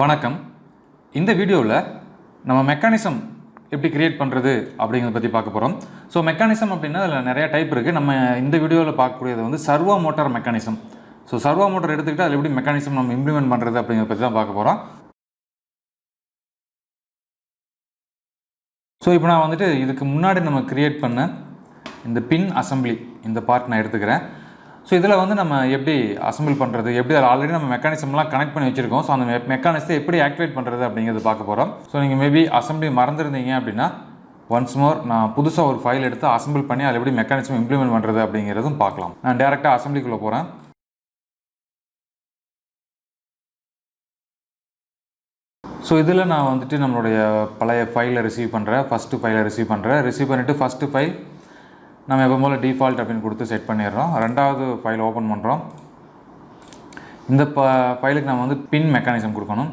வணக்கம். இந்த வீடியோவில் நம்ம மெக்கானிசம் எப்படி கிரியேட் பண்ணுறது அப்படிங்கிறத பற்றி பார்க்க போகிறோம். ஸோ மெக்கானிசம் அப்படின்னா அதில் நிறைய டைப் இருக்குது. நம்ம இந்த வீடியோவில் பார்க்கக்கூடியது வந்து servo motor mechanism. So servo motor எடுத்துக்கிட்டு அதில் எப்படி மெக்கானிசம் நம்ம இம்ப்ளிமெண்ட் பண்ணுறது அப்படிங்கிறத பற்றி தான் பார்க்க போகிறோம். ஸோ இப்போ நான் வந்துட்டு இதுக்கு முன்னாடி நம்ம கிரியேட் பண்ண இந்த பின் அசம்பிளி இந்த பார்ட் நான் எடுத்துக்கிறேன். ஸோ இதில் வந்து நம்ம எப்படி அசம்பிள் பண்ணுறது, எப்படி அதில் ஆல்ரெடி நம்ம மெக்கானிசம்லாம் கனெக்ட் பண்ணி வச்சுருக்கோம். ஸோ அந்த மெக்கானிசத்தை எப்படி ஆக்டிவேட் பண்ணுறது அப்படிங்கிறது பார்க்க போகிறோம். ஸோ நீங்கள் மேபி அசம்பிளி மறந்துருந்தீங்க அப்படின்னா ஒன்ஸ் மோர் நான் புதுசாக ஒரு ஃபைல் எடுத்து அசம்பிள் பண்ணி அதில் எப்படி மெக்கானிசம் இம்ப்ளிமெண்ட் பண்ணுறது அப்படிங்கிறதும் பார்க்கலாம். நான் டேரெக்டாக அசம்பிளிக்குள்ளே போகிறேன். ஸோ இதில் நான் வந்துட்டு நம்மளுடைய பழைய ஃபைலை ரிசீவ் பண்ணுறேன். ஃபஸ்ட்டு ஃபைலை ரிசீவ் பண்ணிவிட்டு ஃபஸ்ட்டு ஃபைல் நம்ம எப்போ போல் டிஃபால்ட் அப்படின்னு கொடுத்து செட் பண்ணிடுறோம். ரெண்டாவது ஃபைல் ஓப்பன் பண்ணுறோம். இந்த ஃபைலுக்கு நம்ம வந்து பின் மெக்கானிசம் கொடுக்கணும்.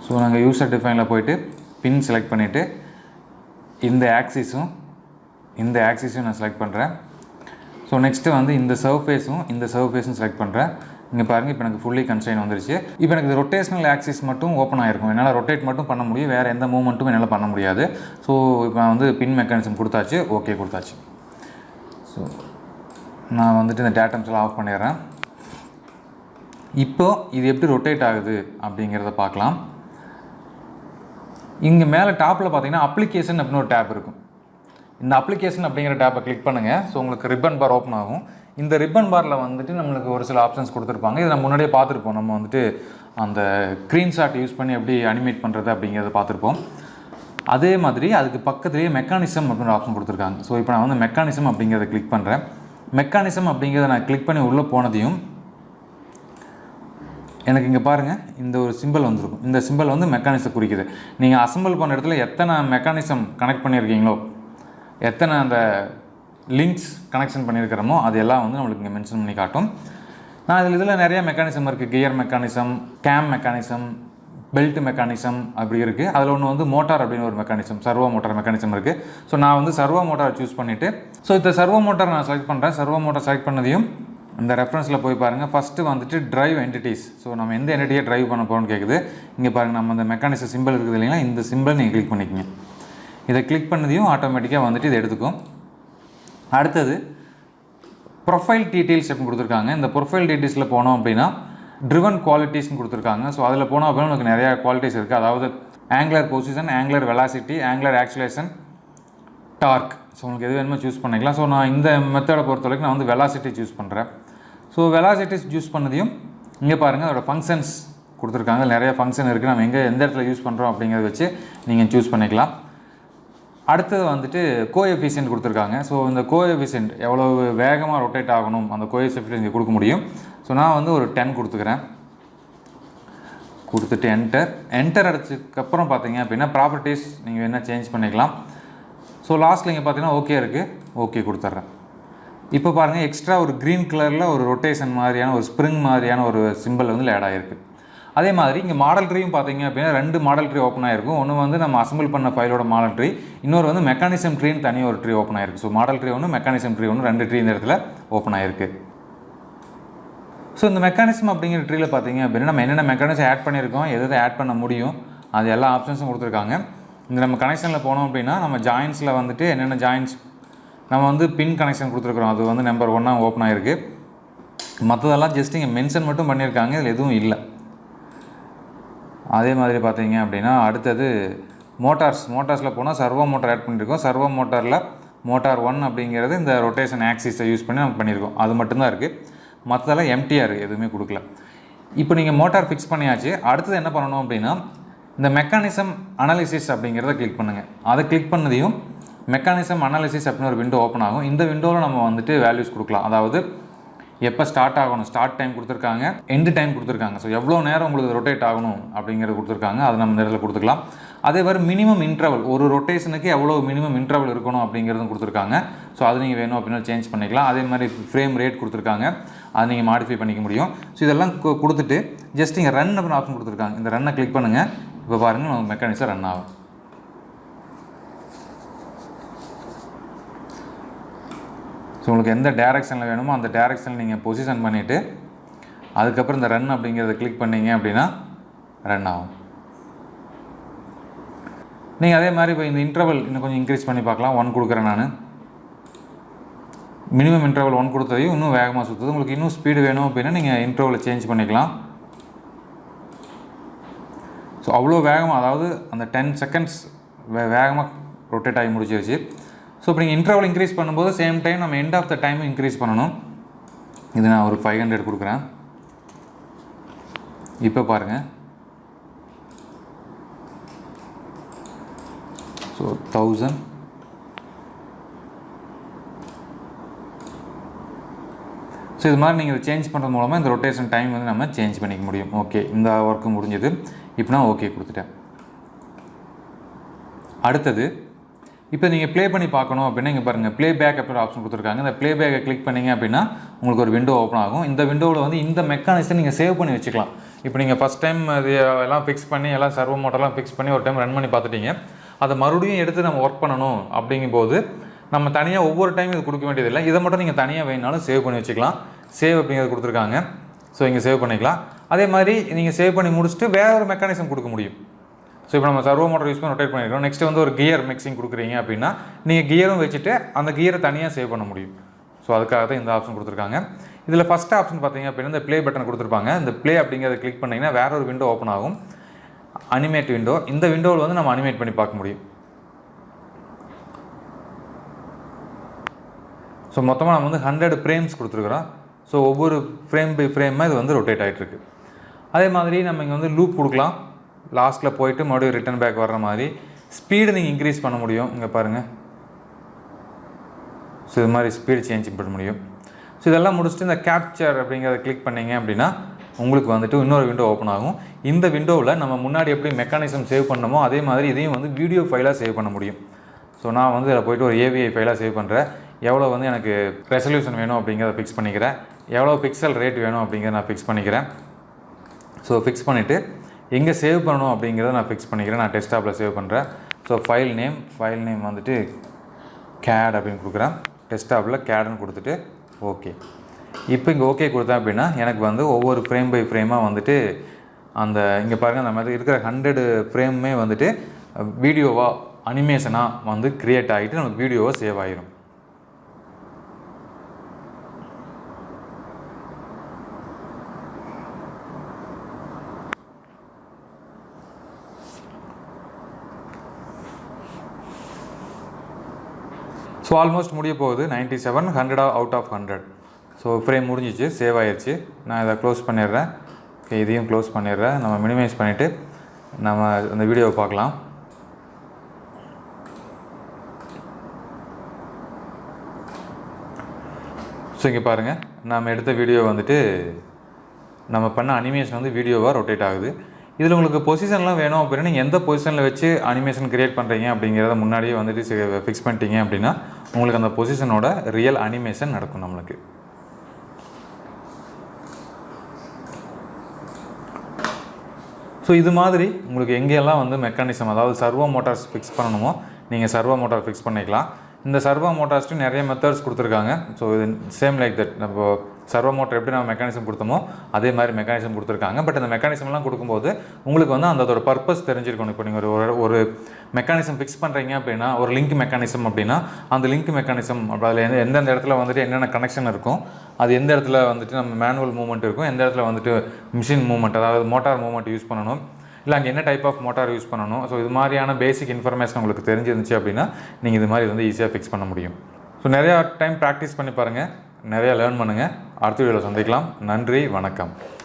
ஸோ நாங்கள் யூசர் டிஃபைனில் போய்ட்டு பின் செலக்ட் பண்ணிவிட்டு இந்த ஆக்சிஸும் நான் செலக்ட் பண்ணுறேன். ஸோ நெக்ஸ்ட்டு வந்து இந்த சர்ஃபேஸும் செலக்ட் பண்ணுறேன். இங்கே பாருங்கள், இப்போ எனக்கு ஃபுல்லி கன்ஸ்ட்ரெயின் வந்துருச்சு. இப்போ எனக்கு இது ரொட்டேஷனல் ஆக்சிஸ் மட்டும் ஓப்பன் ஆகிருக்கும். என்னால் ரொட்டேட் மட்டும் பண்ண முடியும், வேறு எந்த மூவ்மெண்ட்டும் என்னால் பண்ண முடியாது. ஸோ இப்போ நான் வந்து பின் மெக்கானிசம் கொடுத்தாச்சு, ஓகே கொடுத்தாச்சு. ஸோ நான் வந்துட்டு இந்த டேட்டம்ஸ்லாம் ஆஃப் பண்ணிடுறேன். இப்போது இது எப்படி ரொட்டேட் ஆகுது அப்படிங்கிறத பார்க்கலாம். இங்கே மேலே டாப்பில் பார்த்தீங்கன்னா அப்ளிகேஷன் அப்படின்னு ஒரு டேப் இருக்கும். இந்த அப்ளிகேஷன் அப்படிங்கிற டேப்பை கிளிக் பண்ணுங்கள். ஸோ உங்களுக்கு ரிப்பன் பார் ஓப்பன் ஆகும். இந்த ரிப்பன் பாரில் வந்துட்டு நம்மளுக்கு ஒரு சில ஆப்ஷன்ஸ் கொடுத்துருப்பாங்க. இதை நம்ம முன்னாடியே பார்த்துருப்போம். நம்ம வந்துட்டு அந்த ஸ்க்ரீன்ஷாட் யூஸ் பண்ணி எப்படி அனிமேட் பண்ணுறது அப்படிங்கிறத பார்த்துருப்போம். அதே மாதிரி அதுக்கு பக்கத்துலேயே மெக்கானிசம் அப்படின்ற ஆப்ஷன் கொடுத்துருக்காங்க. ஸோ இப்போ நான் வந்து மெக்கானிசம் அப்படிங்கிறத கிளிக் பண்ணுறேன். மெக்கானிசம் அப்படிங்கிறத நான் கிளிக் பண்ணி உள்ளே போனதையும் எனக்கு இங்கே பாருங்கள், இந்த ஒரு சிம்பிள் வந்துருக்கும். இந்த சிம்பிள் வந்து மெக்கானிசம் குறிக்குது. நீங்கள் அசம்பிள் பண்ண இடத்துல எத்தனை மெக்கானிசம் கனெக்ட் பண்ணியிருக்கீங்களோ, எத்தனை அந்த லிங்க்ஸ் கனெக்ஷன் பண்ணியிருக்கிறோமோ அது எல்லாம் வந்து நம்மளுக்கு இங்கே மென்ஷன் பண்ணி காட்டும். நான் இதில் நிறையா மெக்கானிசம் இருக்குது. Gear mechanism, game mechanism, belt mechanism அப்படி இருக்குது. அதில் ஒன்று வந்து மோட்டார் அப்படின்னு ஒரு மெக்கானிசம், சர்வோ மோட்டார் மெக்கானிசம் இருக்குது. ஸோ நான் வந்து சர்வோ மோட்டார் சூஸ் பண்ணிவிட்டு இந்த சர்வோ மோட்டார் நான் செலக்ட் பண்ணுறேன். சர்வோ மோட்டார் செலக்ட் பண்ணதையும் இந்த ரெஃபரன்ஸில் போய் பாருங்கள். ஃபஸ்ட்டு வந்துட்டு ட்ரைவ் என்டிட்டிஸ். ஸோ நம்ம எந்த என்டிட்டியை ட்ரைவ் பண்ண போகிறோம்னு கேட்குது. இங்கே பாருங்கள், நம்ம இந்த மெக்கானிசம் சிம்பிள் இருக்குது இல்லைங்களா, இந்த சிம்பிள் நீங்கள் கிளிக் பண்ணிக்கோங்க. இதை கிளிக் பண்ணதையும் ஆட்டோமேட்டிக்காக வந்துட்டு இதை எடுத்துக்கும். அடுத்தது ப்ரொஃபைல் டீட்டெயில்ஸ் எப்படி கொடுத்துருக்காங்க. இந்த ப்ரொஃபைல் டீட்டெயில்ஸில் போனோம் அப்படின்னா ட்ரிவன் குவாலிட்டிஸ்னு கொடுத்துருக்காங்க. ஸோ அதில் போனோம் அப்படின்னா நமக்கு நிறையா குவாலிட்டிஸ் இருக்குது. அதாவது angular position, angular velocity, angular acceleration, torque. So உங்களுக்கு எது வேணுமோ சூஸ் பண்ணிக்கலாம். ஸோ நான் இந்த மெத்தடை பொறுத்த வரைக்கும் நான் வந்து வெலாசிட்டி சூஸ் பண்ணுறேன். ஸோ வெலாசிட்டி சூஸ் பண்ணதையும் இங்கே பாருங்கள், அதோட ஃபங்க்ஷன்ஸ் கொடுத்துருக்காங்க. நிறைய ஃபங்க்ஷன் இருக்குது. நம்ம எந்த இடத்துல யூஸ் பண்ணுறோம் அப்படிங்கிறத வச்சு நீங்கள் சூஸ் பண்ணிக்கலாம். அடுத்தது வந்துட்டு கோஎஃபிஷியன்ட் கொடுத்துருக்காங்க. ஸோ இந்த கோஎஃபிஷியன்ட் எவ்வளோ வேகமாக ரொட்டேட் ஆகணும் அந்த கோஎஃபிஷியன்ட் இங்கே கொடுக்க முடியும். ஸோ நான் வந்து ஒரு 10 கொடுத்துக்கிறேன். கொடுத்துட்டு என்டர் அடிச்சதுக்கப்புறம் பார்த்தீங்க அப்படின்னா ப்ராப்பர்ட்டிஸ் நீங்கள் வேணால் சேஞ்ச் பண்ணிக்கலாம். ஸோ லாஸ்ட்டில் இங்கே பார்த்தீங்கன்னா ஓகே இருக்குது, ஓகே கொடுத்துட்றேன். இப்போ பாருங்கள், எக்ஸ்ட்ரா ஒரு க்ரீன் கலரில் ஒரு ரொட்டேஷன் மாதிரியான ஒரு ஸ்ப்ரிங் மாதிரியான ஒரு சிம்பிள் வந்து ஆட் ஆகிருக்கு. அதே மாதிரி இங்கே மாடல் ட்ரீயும் பார்த்தீங்க அப்படின்னா 2 மாடல் ட்ரீ ஓப்பன் ஆகிருக்கும். ஒன்று வந்து நம்ம அசம்பிள் பண்ண ஃபைலோட மாடல் ட்ரீ, இன்னொரு வந்து மெக்கானிசம் ட்ரீன்னு தனியாக ஒரு ட்ரீ ஓப்பன் ஆகிருக்கு. ஸோ மாடல் ட்ரீ ஒன்று, மெக்கானிசம் ட்ரீ ஒன்று, 2 ட்ரீ இந்த இடத்துல ஓப்பன் ஆகிருக்கு. ஸோ இந்த மெக்கானிசம் அப்படிங்கிற ட்ரீயில் பார்த்தீங்க அப்படின்னா நம்ம என்னென்ன மெக்கானிசம் ஆட் பண்ணியிருக்கோம், எதை ஆட் பண்ண முடியும், அது எல்லா ஆப்ஷன்ஸும் கொடுத்துருக்காங்க. இந்த நம்ம கனெக்ஷனில் போனோம் அப்படின்னா நம்ம ஜாயின்ஸில் வந்துட்டு என்னென்ன ஜாயின்ஸ் நம்ம வந்து பின் கனெக்ஷன் கொடுத்துருக்குறோம், அது வந்து நம்பர் 1 ஓப்பன் ஆகிருக்கு. மற்றதெல்லாம் ஜஸ்ட் இங்கே மென்ஷன் மட்டும் பண்ணியிருக்காங்க, இதில் எதுவும் இல்லை. அதே மாதிரி பார்த்தீங்க அப்படின்னா அடுத்தது மோட்டார்ஸில் போனால் சர்வோ மோட்டார் ஆட் பண்ணியிருக்கோம். சர்வோ மோட்டாரில் மோட்டார் 1 அப்படிங்கிறது இந்த ரொட்டேஷன் ஆக்சிஸை யூஸ் பண்ணி நம்ம பண்ணியிருக்கோம். அது மட்டும்தான் இருக்குது. மற்றதெல்லாம் எம்டிஆர் எதுவுமே கொடுக்கல. இப்போ நீங்கள் மோட்டார் ஃபிக்ஸ் பண்ணியாச்சு. அடுத்தது என்ன பண்ணணும் அப்படின்னா இந்த மெக்கானிசம் அனாலிசிஸ் அப்படிங்கிறத கிளிக் பண்ணுங்கள். அதை கிளிக் பண்ணதையும் மெக்கானிசம் அனாலிசிஸ் அப்படின்னு ஒரு விண்டோ ஓப்பன் ஆகும். இந்த விண்டோவில் நம்ம வந்துட்டு வேல்யூஸ் கொடுக்கலாம். அதாவது எப்போ ஸ்டார்ட் ஆகணும், ஸ்டார்ட் டைம் கொடுத்துருக்காங்க, எண்டு டைம் கொடுத்துருக்காங்க. ஸோ எவ்வளோ நேரம் உங்களுக்கு ரொட்டேட் ஆகணும் அப்படிங்கிறது கொடுத்துருக்காங்க. அதை நம்ம நேரத்தில் கொடுத்துக்கலாம். அதே மாதிரி மினிமம் இன்டர்வல், ஒரு ரொட்டேஷனுக்கு எவ்வளோ மினிமம் இன்டர்வல் இருக்கணும் அப்படிங்கிறதும் கொடுத்துருக்காங்க. ஸோ அது நீங்கள் வேணும் அப்படின்னா சேஞ்ச் பண்ணிக்கலாம். அதே மாதிரி ஃப்ரேம் ரேட் கொடுத்துருக்காங்க, அதை நீங்கள் மாடிஃபை பண்ணிக்க முடியும். ஸோ இதெல்லாம் கொடுத்துட்டு ஜஸ்ட் இங்கே ரன் அப்படின்னு ஆப்ஷன் கொடுத்துருக்காங்க. இந்த ரன்னை கிளிக் பண்ணுங்கள். இப்போ பாருங்கள், நமக்கு மெக்கானிசம் ரன் ஆகும். ஸோ உங்களுக்கு எந்த டேரெக்ஷனில் வேணுமோ அந்த டேரெக்ஷனில் நீங்கள் பொசிஷன் பண்ணிவிட்டு அதுக்கப்புறம் இந்த ரன் அப்படிங்கிறத கிளிக் பண்ணிங்க அப்படின்னா ரன் ஆகும். நீங்கள் அதே மாதிரி இப்போ இந்த இன்டர்வல் இன்னும் கொஞ்சம் இன்க்ரீஸ் பண்ணி பார்க்கலாம். 1 கொடுக்குறேன் நான். மினிமம் இன்டர்வல் 1 கொடுத்ததையும் இன்னும் வேகமாக சுற்றுது. உங்களுக்கு இன்னும் ஸ்பீடு வேணும் அப்படின்னா நீங்கள் இன்டர்வலை சேஞ்ச் பண்ணிக்கலாம். ஸோ அவ்வளோ வேகமாக, அதாவது அந்த 10 செகண்ட்ஸ் வேகமாக ரொட்டேட் ஆகி முடிச்சிருச்சு. ஸோ இப்போ நீங்கள் இன்டர்வல் இன்க்ரீஸ் பண்ணும்போது சேம் டைம் நம்ம எண்ட் ஆஃப் த டைமும் இன்க்ரீஸ் பண்ணணும். இது நான் ஒரு 500 கொடுக்குறேன். இப்போ பாருங்கள். ஸோ 1000. ஸோ இது மாதிரி நீங்கள் சேஞ்ச் பண்ணுறது மூலமாக இந்த ரொட்டேஷன் டைம் வந்து நம்ம சேஞ்ச் பண்ணிக்க முடியும். ஓகே, இந்த ஒர்க்கு முடிஞ்சது. இப்போ நான் ஓகே கொடுத்துட்டேன். அடுத்தது இப்போ நீங்கள் ப்ளே பண்ணி பார்க்கணும் அப்படின்னா இங்கே பாருங்கள், ப்ளே பேக் அப்படின்ற ஆப்ஷன் கொடுத்துருக்காங்க. இந்த ப்ளே பேக்கை கிளிக் பண்ணிங்க அப்படின்னா உங்களுக்கு ஒரு விண்டோ ஓப்பன் ஆகும். இந்த விண்டோவில் வந்து இந்த மெக்கானிசம் நீங்கள் சேவ் பண்ணி வச்சுக்கலாம். இப்போ நீங்கள் ஃபஸ்ட் டைம் அது எல்லாம் ஃபிக்ஸ் பண்ணி எல்லாம் சர்வோ மோட்டர்லாம் ஃபிக்ஸ் பண்ணி ஒரு டைம் ரன் பண்ணி பார்த்துட்டீங்க. அதை மறுபடியும் எடுத்து நம்ம ஒர்க் பண்ணணும் அப்படிங்கும்போது நம்ம தனியாக ஒவ்வொரு டைம் இது கொடுக்க வேண்டியதில்லை. இதை மட்டும் நீங்கள் தனியாக வேணாலும் சேவ் பண்ணி வச்சுக்கலாம். சேவ் அப்படிங்கிறது கொடுத்துருக்காங்க. ஸோ இங்கே சேவ் பண்ணிக்கலாம். அதே மாதிரி நீங்கள் சேவ் பண்ணி முடிச்சுட்டு வேற ஒரு மெக்கானிசம் கொடுக்க முடியும். ஸோ இப்போ நம்ம சர்வோ மோட்டர் யூஸ் பண்ணி ரொட்டேட் பண்ணிக்கிறோம். நெக்ஸ்ட் வந்து ஒரு கியர் மிக்சிங் கொடுக்குறீங்க அப்படின்னா நீங்கள் கியரும் வச்சுட்டு அந்த கியரை தனியாக சேவ் பண்ண முடியும். ஸோ அதுக்காக தான் இந்த ஆப்ஷன் கொடுத்துருக்காங்க. இதில் ஃபஸ்ட் ஆப்ஷன் பார்த்தீங்க அப்படின்னா இந்த ப்ளே பட்டன் கொடுத்துருப்பாங்க. இந்த ப்ளே அப்படிங்கிறத கிளிக் பண்ணிங்கன்னா வேற ஒரு விண்டோ ஓப்பன் ஆகும், அனிமேட் விண்டோ. இந்த விண்டோவில் வந்து நம்ம அனிமேட் பண்ணி பார்க்க முடியும். ஸோ மொத்தமாக நம்ம வந்து 100 ஃப்ரேம்ஸ் கொடுத்துருக்குறோம். ஸோ ஒவ்வொரு ஃப்ரேம் பை ஃப்ரேமாக இது வந்து ரொட்டேட் ஆகிட்டுருக்கு. அதே மாதிரி நம்ம இங்கே வந்து லூப் கொடுக்கலாம். லாஸ்ட்டில் போயிட்டு மறுபடியும் ரிட்டன் பேக் வர்ற மாதிரி ஸ்பீடு நீங்கள் இன்க்ரீஸ் பண்ண முடியும். இங்கே பாருங்கள். ஸோ இது மாதிரி ஸ்பீடு சேஞ்ச் பண்ண முடியும். ஸோ இதெல்லாம் முடிச்சுட்டு இந்த கேப்சர் அப்படிங்கிறத கிளிக் பண்ணிங்க அப்படின்னா உங்களுக்கு வந்துட்டு இன்னொரு விண்டோ ஓப்பன் ஆகும். இந்த விண்டோவில் நம்ம முன்னாடி எப்படி மெக்கானிசம் சேவ் பண்ணமோ அதே மாதிரி இதையும் வந்து வீடியோ ஃபைலாக சேவ் பண்ண முடியும். ஸோ நான் வந்து இதில் போய்ட்டு ஒரு AVI ஃபைலாக சேவ் பண்ணுறேன். எவ்வளோ வந்து எனக்கு ரெசல்யூஷன் வேணும் அப்படிங்கிறத ஃபிக்ஸ் பண்ணிக்கிறேன். எவ்வளோ பிக்சல் ரேட் வேணும் அப்படிங்கிறத நான் ஃபிக்ஸ் பண்ணிக்கிறேன். ஸோ ஃபிக்ஸ் பண்ணிவிட்டு எங்கே சேவ் பண்ணணும் அப்படிங்கிறத நான் ஃபிக்ஸ் பண்ணிக்கிறேன். நான் டெஸ்க்டாப்பில் சேவ் பண்ணுறேன். ஸோ ஃபைல் நேம் வந்துட்டு CAD அப்படின்னு கொடுக்குறேன். டெஸ்க்டாப்பில் CADன்னு கொடுத்துட்டு ஓகே. இப்போ இங்கே ஓகே கொடுத்தேன் அப்படின்னா எனக்கு வந்து ஒவ்வொரு ஃப்ரேம் பை ஃப்ரேமாக வந்துட்டு அந்த இங்கே பாருங்கள் அந்த மாதிரி இருக்கிற 100 ஃப்ரேமுமே வந்துட்டு வீடியோவாக அனிமேஷனாக வந்து க்ரியேட் ஆகிட்டு நமக்கு வீடியோவாக சேவ் ஆகிரும். ஸோ ஆல்மோஸ்ட் முடிய போகுது. 97, 100 அவுட் ஆஃப் 100. ஸோ ஃப்ரேம் முடிஞ்சிச்சு, சேவ் ஆயிடுச்சு. நான் இதை க்ளோஸ் பண்ணிடுறேன். ஓகே, இதையும் க்ளோஸ் பண்ணிடுறேன். நம்ம மினிமைஸ் பண்ணிவிட்டு நம்ம அந்த வீடியோவை பார்க்கலாம். ஸோ இங்கே பாருங்கள், நம்ம எடுத்த வீடியோ வந்துட்டு நம்ம பண்ண அனிமேஷன் வந்து வீடியோவாக ரொட்டேட் ஆகுது. இதில் உங்களுக்கு பொசிஷன்லாம் வேணும் அப்படின்னா நீங்கள் எந்த பொசிஷனில் வச்சு அனிமேஷன் க்ரியேட் பண்ணுறீங்க அப்படிங்கிறத முன்னாடியே வந்துட்டு ஃபிக்ஸ் பண்ணிட்டீங்க அப்படின்னா உங்களுக்கு அந்த பொசிஷனோட ரியல் அனிமேஷன் நடக்கும் நம்மளுக்கு. ஸோ இது மாதிரி உங்களுக்கு எங்கெல்லாம் வந்து மெக்கானிசம், அதாவது சர்வோ மோட்டார்ஸ் ஃபிக்ஸ் பண்ணணுமோ நீங்கள் சர்வோ மோட்டார் ஃபிக்ஸ் பண்ணிக்கலாம். இந்த சர்வோ மோட்டார்ஸ்ட்டு நிறைய மெத்தட்ஸ் கொடுத்துருக்காங்க. ஸோ இது சேம் லைக் தட் நம்ம சர்வோ மோட்டர் எப்படி நம்ம மெக்கானிசம் கொடுத்தோமோ அதே மாதிரி மெக்கானிசம் கொடுத்துருக்காங்க. பட் அந்த மெக்கானிசம்லாம் கொடுக்கும்போது உங்களுக்கு வந்து அதோட பர்பஸ் தெரிஞ்சிருக்கணும். இப்போ நீங்கள் ஒரு மெக்கானிசம் ஃபிக்ஸ் பண்ணுறீங்க அப்படின்னா, ஒரு லிங்க் மெக்கானிசம் அப்படின்னா அந்த லிங்க் மெக்கானிசம் அதில் எந்தெந்த இடத்துல வந்துட்டு என்னென்ன கனெக்ஷன் இருக்கும், அது எந்த இடத்துல வந்துட்டு நம்ம மேனுவல் மூவ்மெண்ட் இருக்கும், எந்த இடத்துல வந்துட்டு மிஷின் மூவ்மெண்ட் அதாவது மோட்டார் மூவ்மெண்ட் யூஸ் பண்ணணும், இல்லை அங்கே என்ன டைப் ஆஃப் மோட்டார் யூஸ் பண்ணணும். ஸோ இது மாதிரியான பேசிக் இன்ஃபர்மேஷன் உங்களுக்கு தெரிஞ்சிருந்துச்சு அப்படின்னா நீங்கள் இது மாதிரி வந்து ஈஸியாக ஃபிக்ஸ் பண்ண முடியும். ஸோ நிறையா டைம் ப்ராக்டிஸ் பண்ணி பாருங்கள், நிறையா லேர்ன் பண்ணுங்கள். அடுத்த வீடியோவில் சந்திக்கலாம். நன்றி, வணக்கம்.